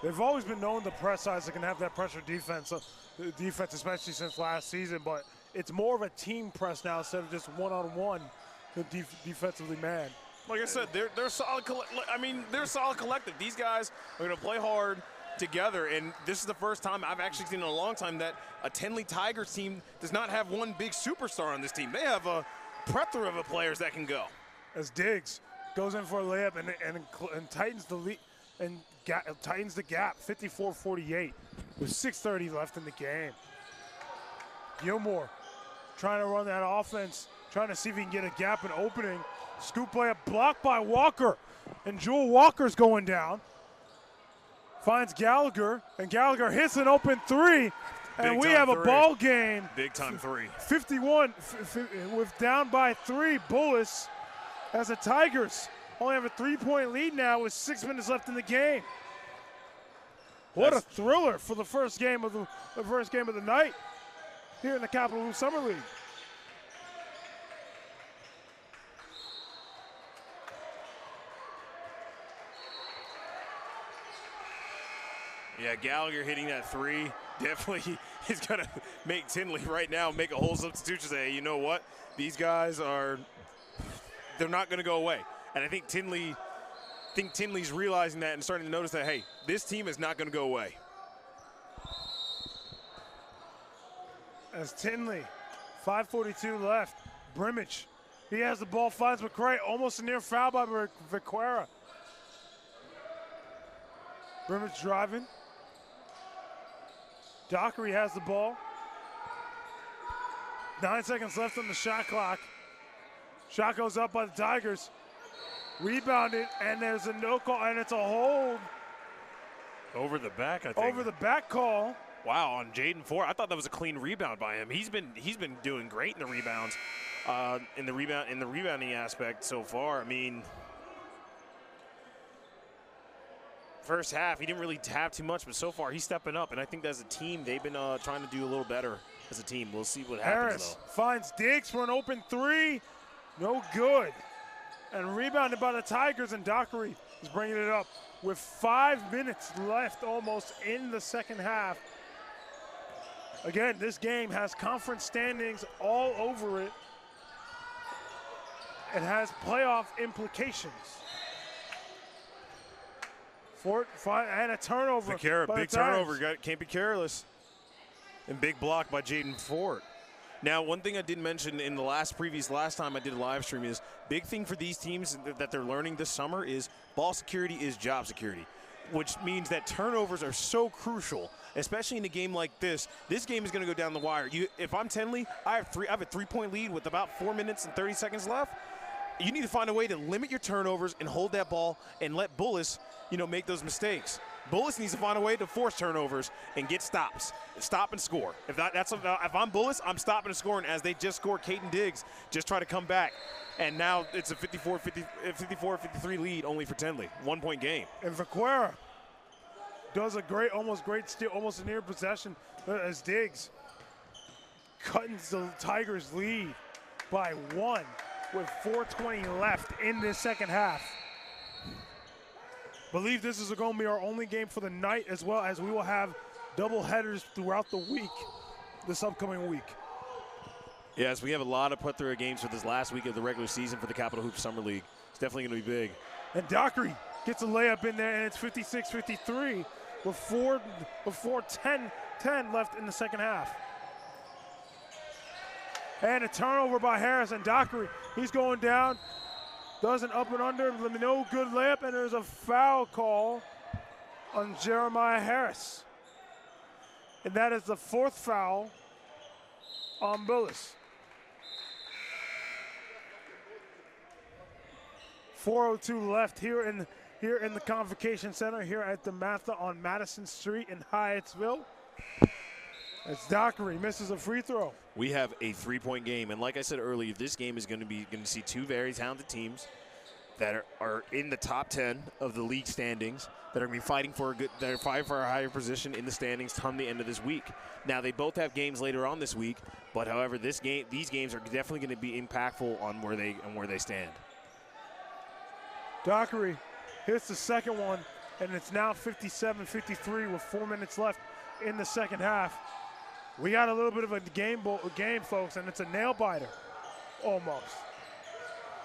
[SPEAKER 2] they've always been known to press sides that can have that pressure defense, especially since last season. But it's more of a team press now instead of just one-on-one, defensively man.
[SPEAKER 3] Like I said, they're solid. They're a solid collective. These guys are going to play hard together, and this is the first time I've actually seen in a long time that a Tenley Tigers team does not have one big superstar on this team. They have a plethora of players that can go.
[SPEAKER 2] As Diggs goes in for a layup and tightens the lead and tightens the gap, 54-48 with 6:30 left in the game. Gilmore trying to run that offense, trying to see if he can get a gap and opening. Scoop layup blocked by Walker, and Jewel Walker's going down. Finds Gallagher, and Gallagher hits an open three. And we have a ball game.
[SPEAKER 3] Big time three.
[SPEAKER 2] 51 with down by 3. Bullis as the Tigers only have a 3-point lead now with 6 minutes left in the game. What a thriller for the first game of the night here in the Capital Hoop Summer League.
[SPEAKER 3] Yeah, Gallagher hitting that three definitely is going to make Tenley right now make a whole substitution. Say, hey, you know what? These guys they're not going to go away. And I think Tenley's realizing that and starting to notice that, hey, this team is not going to go away.
[SPEAKER 2] As Tenley, 5:42 left, Brimage, he has the ball, finds McCray, almost a near foul by Viquera. Brimage driving. Dockery has the ball. 9 seconds left on the shot clock. Shot goes up by the Tigers. Rebounded, and there's a no call, and it's a hold.
[SPEAKER 3] Over the back, I think.
[SPEAKER 2] Over the back call.
[SPEAKER 3] Wow, on Jaden Ford. I thought that was a clean rebound by him. He's been doing great in the rebounds, in the rebounding aspect so far. I mean, first half, he didn't really have too much, but so far he's stepping up, and I think as a team, they've been trying to do a little better as a team. We'll see what happens,
[SPEAKER 2] Harris finds Diggs for an open three. No good. And rebounded by the Tigers, and Dockery is bringing it up with 5 minutes left almost in the second half. Again, this game has conference standings all over it. It has playoff implications. And a turnover.
[SPEAKER 3] Big turnover. Can't be careless. And big block by Jaden Ford. Now, one thing I didn't mention in the last time I did a live stream is big thing for these teams that they're learning this summer is ball security is job security, which means that turnovers are so crucial, especially in a game like this. This game is going to go down the wire. If I'm Tenley, I have a 3-point lead with about 4 minutes and 30 seconds left. You need to find a way to limit your turnovers and hold that ball and let Bullis, make those mistakes. Bullis needs to find a way to force turnovers and get stops. Stop and score. If I'm Bullis, I'm stopping and scoring as they just scored. Caden Diggs just try to come back. And now it's a 54-53 lead only for Tenley. 1 point game.
[SPEAKER 2] And Viquera does almost great steal, almost a near possession as Diggs cuts the Tigers lead by 1 with 4:20 left in this second half. Believe this is going to be our only game for the night, as well as we will have double headers throughout the week, this upcoming week.
[SPEAKER 3] Yes, we have a lot of plethora of games for this last week of the regular season for the Capital Hoop Summer League. It's definitely going to be big.
[SPEAKER 2] And Dockery gets a layup in there, and it's 56-53 with 4:10 left in the second half. And a turnover by Harris, and Dockery, he's going down. Does an up and under, no good layup, and there's a foul call on Jeremiah Harris. And that is the 4th foul on Bullis. 4:02 left here in the Convocation Center here at Dematha on Madison Street in Hyattsville. It's Dockery, misses a free throw.
[SPEAKER 4] We have a 3-point game, and like I said earlier, this game is going to see two very talented teams that are in the top 10 of the league standings, that are going to be fighting for a higher position in the standings come the end of this week. Now, they both have games later on this week, but however, these games are definitely going to be impactful on where they stand.
[SPEAKER 2] Dockery hits the second one, and it's now 57-53 with 4 minutes left in the second half. We got a little bit of a game, folks, and it's a nail-biter, almost.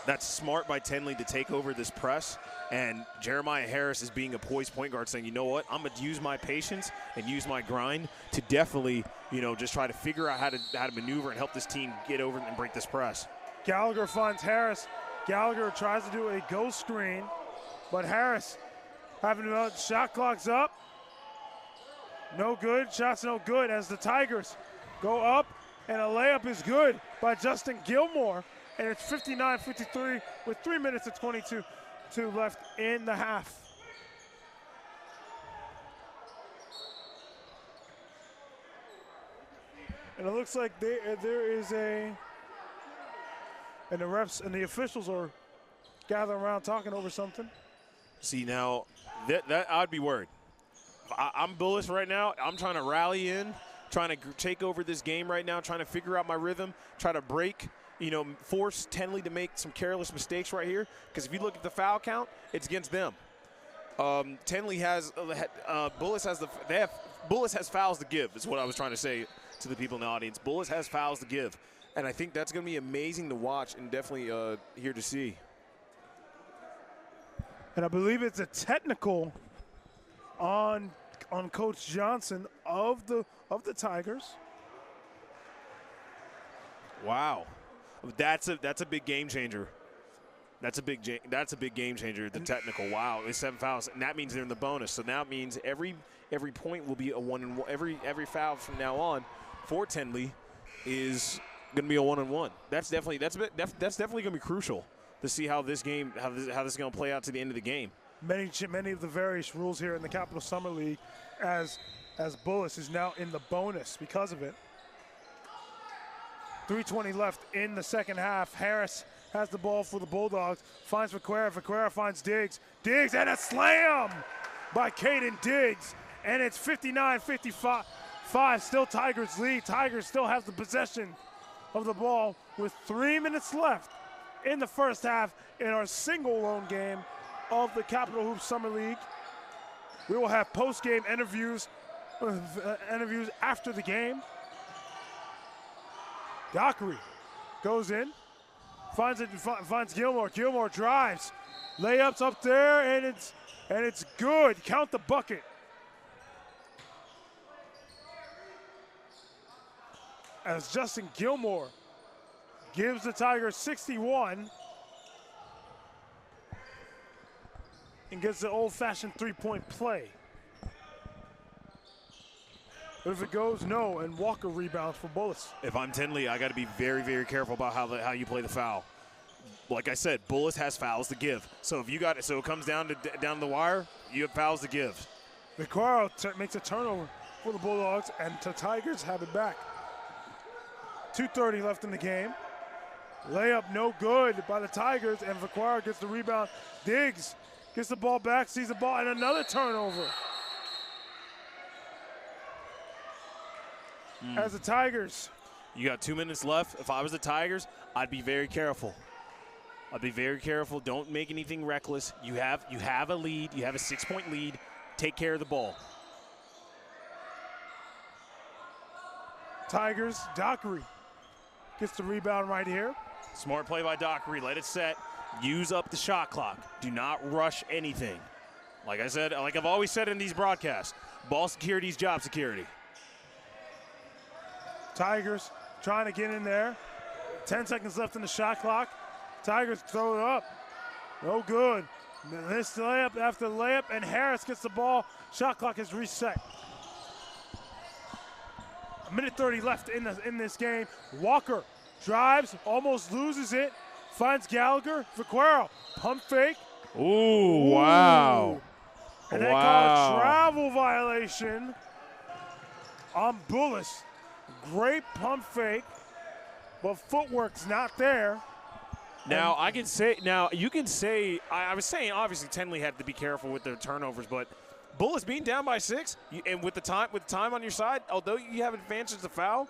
[SPEAKER 4] That's smart by Tenley to take over this press, and Jeremiah Harris is being a poised point guard saying, you know what, I'm going to use my patience and use my grind to definitely, just try to figure out how to maneuver and help this team get over and break this press.
[SPEAKER 2] Gallagher finds Harris. Gallagher tries to do a ghost screen, but Harris having shot clock's up. No good, shot's no good as the Tigers go up, and a layup is good by Justin Gilmore, and it's 59-53 with 3 minutes and 22 left in the half. And it looks like there is and the refs and the officials are gathering around talking over something.
[SPEAKER 4] See, now, that I'd be worried. I'm Bullis right now. I'm trying to rally in, trying to take over this game right now, trying to figure out my rhythm, try to break, force Tenley to make some careless mistakes right here. Because if you look at the foul count, it's against them. Tenley has Bullis has fouls to give, is what I was trying to say to the people in the audience. Bullis has fouls to give. And I think that's going to be amazing to watch and definitely here to see.
[SPEAKER 2] And I believe it's a technical on Coach Johnson of the Tigers.
[SPEAKER 4] Wow, that's a big game changer. That's a big game changer. The technical. Wow, it's 7 fouls, and that means they're in the bonus. So now it means every point will be a 1-and-1. Every foul from now on for Tenley is going to be a 1-and-1. That's definitely going to be crucial to see how this game how this is going to play out to the end of the game.
[SPEAKER 2] Many of the various rules here in the Capital Summer League, as Bullis is now in the bonus because of it. 3:20 left in the second half. Harris has the ball for the Bulldogs. Finds Vaquera. Vaquera finds Diggs. Diggs and a slam by Caden Diggs. And it's 59-55. Still Tigers lead. Tigers still has the possession of the ball with 3 minutes left in the first half in our single lone game of the Capital Hoops Summer League. We will have post-game interviews after the game. Dockery goes in, finds Gilmore. Gilmore drives, layups up there, and it's good. Count the bucket. As Justin Gilmore gives the Tigers 61 and gets the old-fashioned three-point play. But if it goes, no, and Walker rebounds for Bullis.
[SPEAKER 4] If I'm Tenley, I got to be very, very careful about how you play the foul. Like I said, Bullis has fouls to give. So if it comes down the wire, you have fouls to give.
[SPEAKER 2] Vaquero makes a turnover for the Bulldogs, and the Tigers have it back. 2:30 left in the game. Layup no good by the Tigers, and Vaquero gets the rebound. Diggs gets the ball back, sees the ball, and another turnover. As the Tigers.
[SPEAKER 4] You got 2 minutes left. If I was the Tigers, I'd be very careful. Don't make anything reckless. You have a lead. You have a 6-point lead. Take care of the ball.
[SPEAKER 2] Tigers, Dockery gets the rebound right here.
[SPEAKER 4] Smart play by Dockery. Let it set. Use up the shot clock. Do not rush anything. Like I said, like I've always said in these broadcasts, ball security is job security.
[SPEAKER 2] Tigers trying to get in there. 10 seconds left in the shot clock. Tigers throw it up. No good. This layup after layup, and Harris gets the ball. Shot clock is reset. A minute 30 left in this game. Walker drives, almost loses it, finds Gallagher. Vaquero, pump fake.
[SPEAKER 4] Ooh, wow.
[SPEAKER 2] And they call a travel violation on Bullis. Great pump fake, but footwork's not there.
[SPEAKER 4] Now, you can say, I was saying obviously Tenley had to be careful with their turnovers, but Bullis being down by 6, and with time on your side, although you have advantage to foul,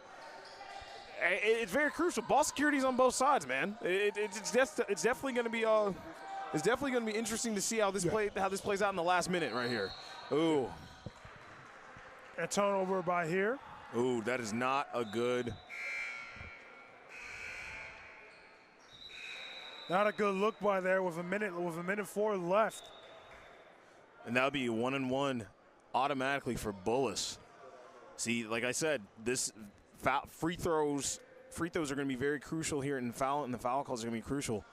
[SPEAKER 4] it's very crucial. Ball security's on both sides, man. It's definitely going to be it's definitely going to be interesting to see how this plays out in the last minute right here. Ooh.
[SPEAKER 2] A turnover by here.
[SPEAKER 4] Ooh, that is not a good.
[SPEAKER 2] Not a good look by there with a minute 4 left.
[SPEAKER 4] And that would be 1-1 automatically for Bullis. See, like I said, this free throws are going to be very crucial here, and the foul calls are going to be crucial.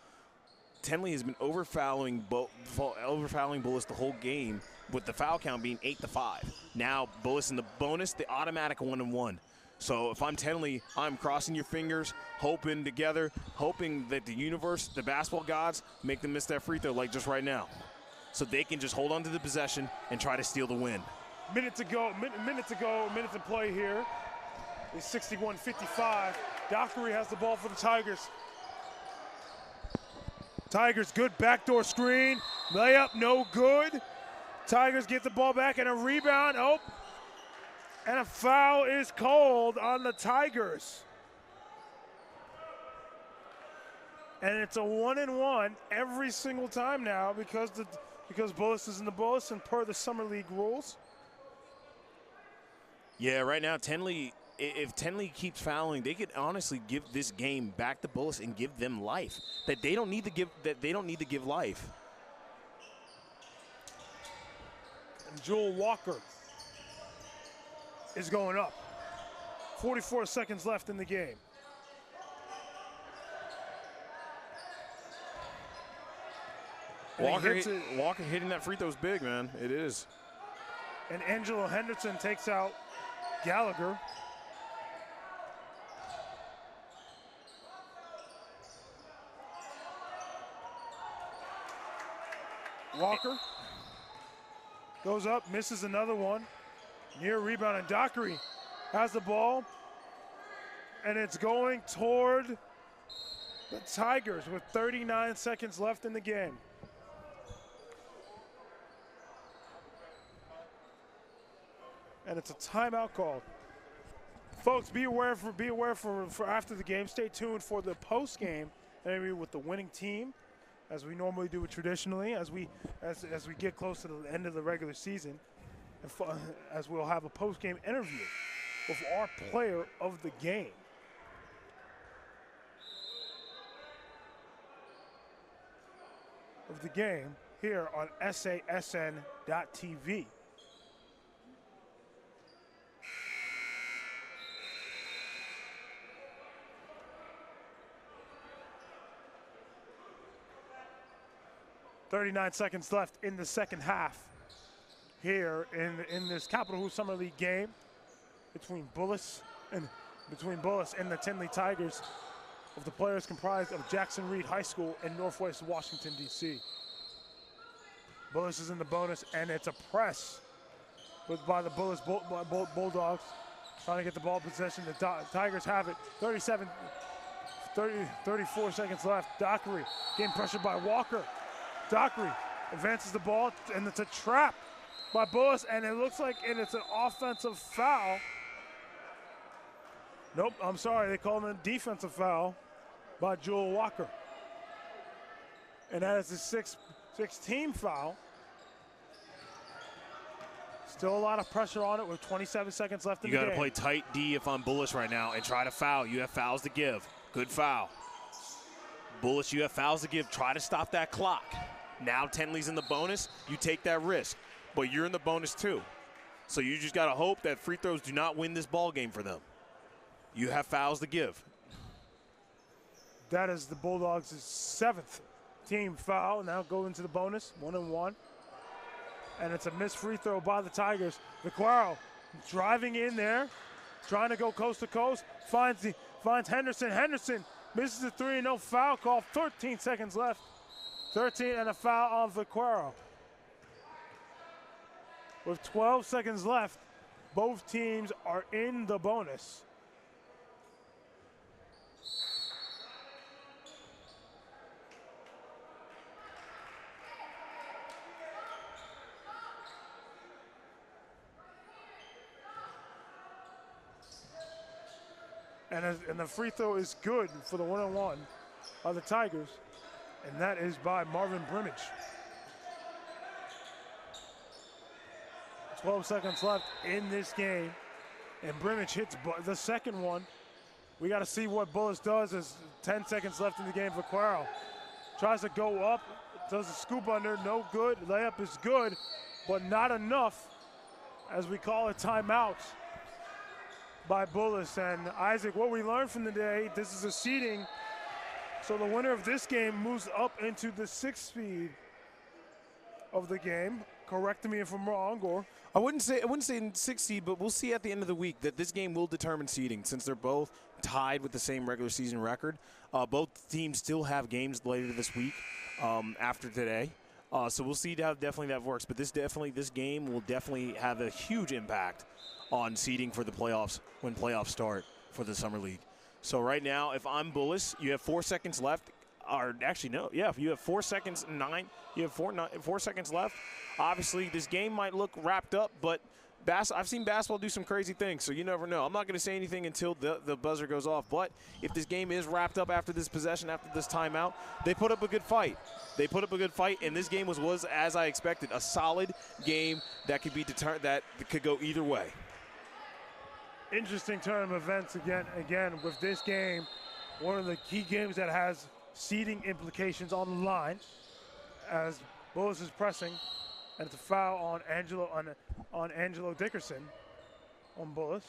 [SPEAKER 4] Tenley has been overfouling Bullis the whole game, with the foul count being 8-5. Now Bullis in the bonus, the automatic 1-1. So if I'm Tenley, I'm crossing your fingers, hoping that the universe, the basketball gods, make them miss that free throw like just right now, so they can just hold on to the possession and try to steal the win.
[SPEAKER 2] Minute to play here. It's 61-55. Dockery has the ball for the Tigers. Tigers, good backdoor screen. Layup, no good. Tigers get the ball back and a rebound. Oh, and a foul is called on the Tigers. And it's a 1-1 every single time now because Bullis is in the Bullis and per the Summer League rules.
[SPEAKER 4] Yeah, right now Tenley, if Tenley keeps fouling, they could honestly give this game back to Bullis and give them life that they don't need to give life.
[SPEAKER 2] And Joel Walker is going up. 44 seconds left in the game.
[SPEAKER 4] Walker hitting that free throw's big, man. It is.
[SPEAKER 2] And Angelo Henderson takes out Gallagher. Walker goes up, misses another one. Near rebound, and Dockery has the ball. And it's going toward the Tigers with 39 seconds left in the game. And it's a timeout call. Folks, be aware for after the game. Stay tuned for the post game interview with the winning team, as we normally do it traditionally, as we get close to the end of the regular season, as we'll have a post game interview with our player of the game. Here on SASN.TV. .39 seconds left in the second half here in this Capital Hoops Summer League game between Bullis and the Tenley Tigers, of the players comprised of Jackson Reed High School in Northwest Washington, D.C. Bullis is in the bonus, and it's a press by the Bullis Bulldogs trying to get the ball possession. The Tigers have it. 34 seconds left. Dockery getting pressured by Walker. Dockery advances the ball, and it's a trap by Bullis, and it looks like it's an offensive foul. Nope, I'm sorry, they called it a defensive foul by Joel Walker. And that is the sixth team foul. Still a lot of pressure on it with 27 seconds left in the game.
[SPEAKER 4] You got to play tight D if I'm Bullis right now and try to foul. You have fouls to give. Good foul. Bullis, you have fouls to give. Try to stop that clock. Now Tenley's in the bonus. You take that risk. But you're in the bonus too. So you just got to hope that free throws do not win this ball game for them. You have fouls to give.
[SPEAKER 2] That is the Bulldogs' 7th team foul. Now go into the bonus, 1-1. And it's a missed free throw by the Tigers. Vaquero driving in there, trying to go coast to coast, finds Henderson. Henderson misses the three, no foul call, 13 seconds left. 13 and a foul on Vaquero. With 12 seconds left, both teams are in the bonus. And the free throw is good for the one-on-one of the Tigers, and that is by Marvin Brimage. 12 seconds left in this game, and Brimage hits the second one. We got to see what Bullis does. There's 10 seconds left in the game for Vaquero. Tries to go up, does a scoop under, no good. Layup is good, but not enough, as we call a timeout by Bullis. And Isaac, what we learned from the day, this is a seeding, so the winner of this game moves up into the 6th seed of the game. Correct me if I'm wrong, or
[SPEAKER 3] I wouldn't say in 6th seed, but we'll see at the end of the week that this game will determine seeding, since they're both tied with the same regular season record. Both teams still have games later this week after today. So we'll see how definitely that works. But this game will definitely have a huge impact on seeding for the playoffs when playoffs start for the Summer League. So right now, if I'm Bullis, you have 4 seconds left. Or actually, no. Yeah, if you have 4 seconds, you have 4 seconds left. Obviously, this game might look wrapped up, but I've seen basketball do some crazy things, so you never know. I'm not going to say anything until the buzzer goes off, but if this game is wrapped up after this possession, after this timeout, they put up a good fight. They put up a good fight, and this game was as I expected, a solid game that could be that could go either way.
[SPEAKER 2] Interesting turn of events again with this game. One of the key games that has seeding implications on the line, as Bullis is pressing, and it's a foul on Angelo Dickerson on Bullis.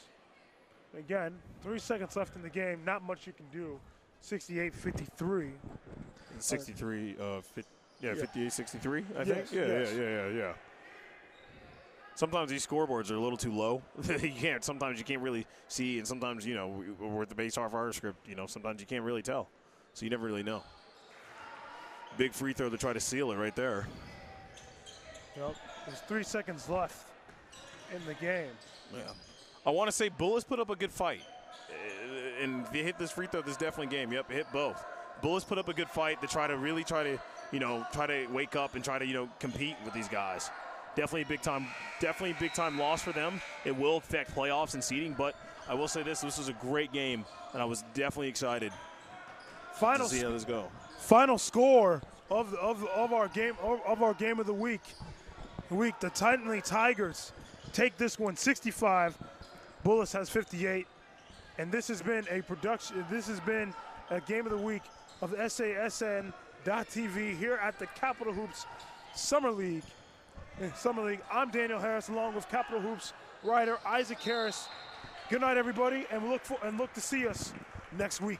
[SPEAKER 2] Again, 3 seconds left in the game. Not much you can do. 68-53.
[SPEAKER 3] 63, 58-63, I think. Yeah. Sometimes these scoreboards are a little too low. Sometimes you can't really see, and sometimes, we're at the base off our script, sometimes you can't really tell. So you never really know. Big free throw to try to seal it right there.
[SPEAKER 2] Yep. There's 3 seconds left in the game.
[SPEAKER 3] Yeah. I want to say Bullis put up a good fight. And if you hit this free throw, this is definitely game. Yep, hit both. Bullis put up a good fight to try to wake up and try to, compete with these guys. Definitely a big time loss for them. It will affect playoffs and seeding, but I will say this was a great game, and I was definitely excited to see how this go.
[SPEAKER 2] Final score of our game of the week. The Tenley Tigers take this one 65. Bullis has 58, and this has been a production. This has been a game of the week of the SASN.TV here at the Capital Hoops Summer League. I'm Daniel Harris, along with Capital Hoops writer Isaac Harris. Good night, everybody, and look to see us next week.